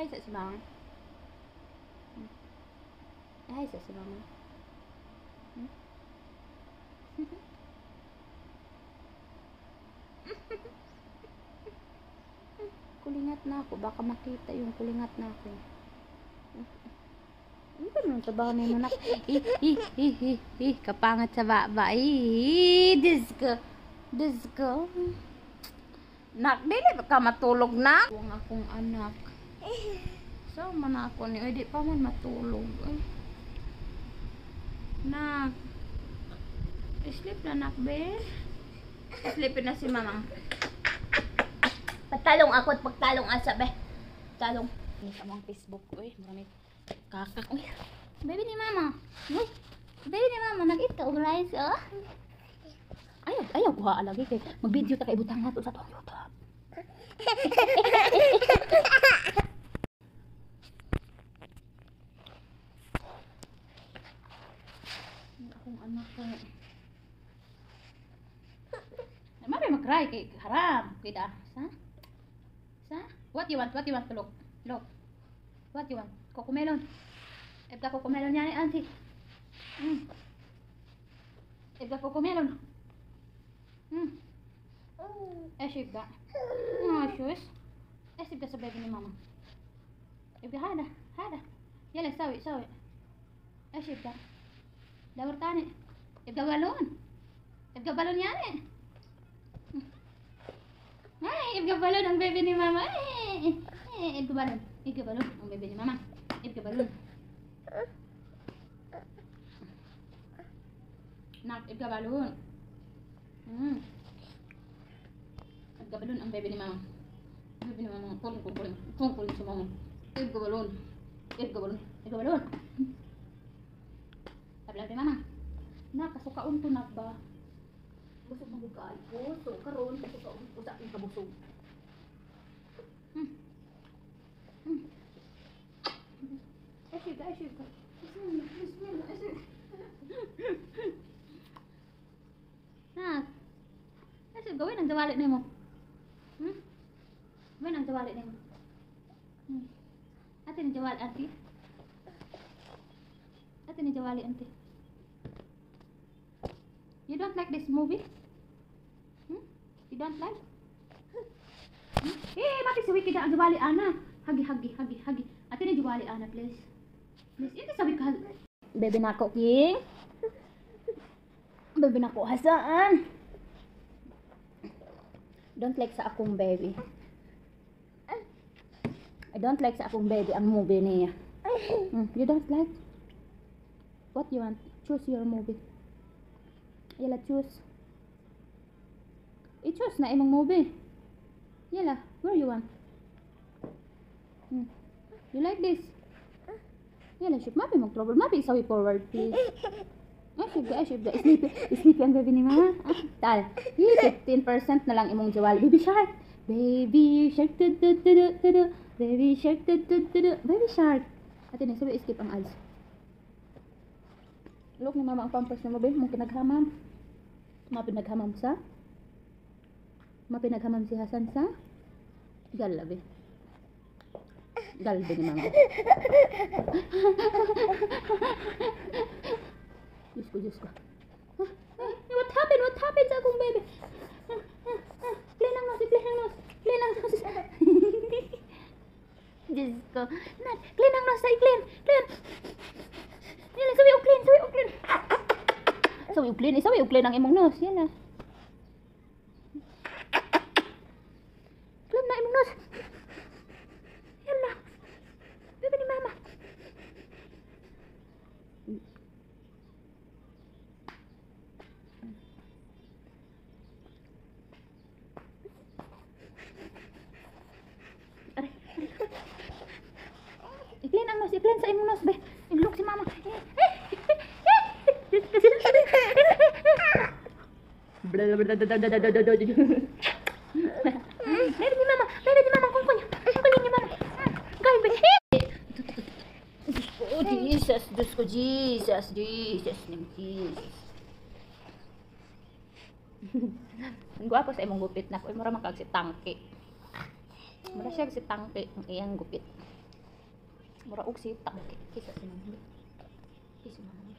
Hi sa si Mama. Hi sa si Mama. Kulingat na ako. Baka makita yung kulingat na ako. Ano ba naman trabaho na yung anak? Kapangat sa baba. Disko. Disko. Nak, dili ka matulog na? Ang akong anak. So, man ako ni. Di pa man matulog. Nak. Sleep na, nak, be. Sleepin na si Mama. Pagtalong ako at pagtalong asa, be. Talong. Ini sa mga Facebook, uy. Marami kakak, uy. Baby ni Mama. Uy. Baby ni Mama, nag-ita. Umalayas, oh. Ayaw, kuha lagi kay mag-video ta kay butang nato sa tong YouTube. Akong anak ko. Mami mag-cry kay haram. Kita. Sa? What you want to look? Look. What you want? Cocomelon. Ebta cocomelon yan, auntie. Ebta cocomelon. Esib ka. Shoes. Esib ka sa baby ni Mama. Ibga hada. Yala, sawi. Esib ka. Dawar tani. Ibga balon yan eh. Ay, ibga balon ang baby ni Mama. Ibga balon ang baby ni Mama. Ibga balon. Nak, ibga balon. Nagkabalon ang baby ni Mama. Baby ni Mama, kuling si Mama. Nagkabalon. Tablag ni Mama. Nakasukaon to na ba? Busog magukaan ko. So, karon kasukaon ko sa aking kabusog. Asyik ka. Bismillah. Nak. Asyik gawin ang jawali nimo. Gawin ang jawali nimo. Ate ni jawali auntie. You don't like this movie? You don't like? Mati sawi kita ang jawali ana. Hagi. Ate ni jawali ana, please. Ini sabi ka. Baby nako, King. Baby nako, hasaan. Don't like sa akong baby. I don't like sa akong baby ang movie niya. You don't like? What you want? Choose your movie. Yala, choose. I-choose na imong movie. Yala, where you want? You like this? Yala, ship. Mapi mag-trouble. Mapi isawi forward, please. Ashib ga. Sleepy ang baby ni Mama. Tal. 15% na lang imong jawali. Baby shark. Baby shark. Baby shark. Ate na, sabi skip ang ads. Look ni Mama ang pampers na mabil. Mong pinaghamam. Mapinaghamam si Hasan sa Galabi. Galbi ni Mama. Diyos ko. What happened sa akong baby? Clean ang nose. Diyos ko. Clean ang nose, clean. Yan, sabi clean. Sabi clean ang imong nose. Yan na. Clean na imong nose. Yan na. Baby ni Mama. I-clean ang nose. I-clean sa imong nose, be. I-look si Mama. Baby ni Mama, kukunin ni Mama. Gawin ba? Diyos ko, Jesus. Ang gwapo sa imong gupit na ko. Mura makag si tangke. Mura siya si tangke ang iyang gupit. Mura og sitak. Kisa si mama. Kisa mama.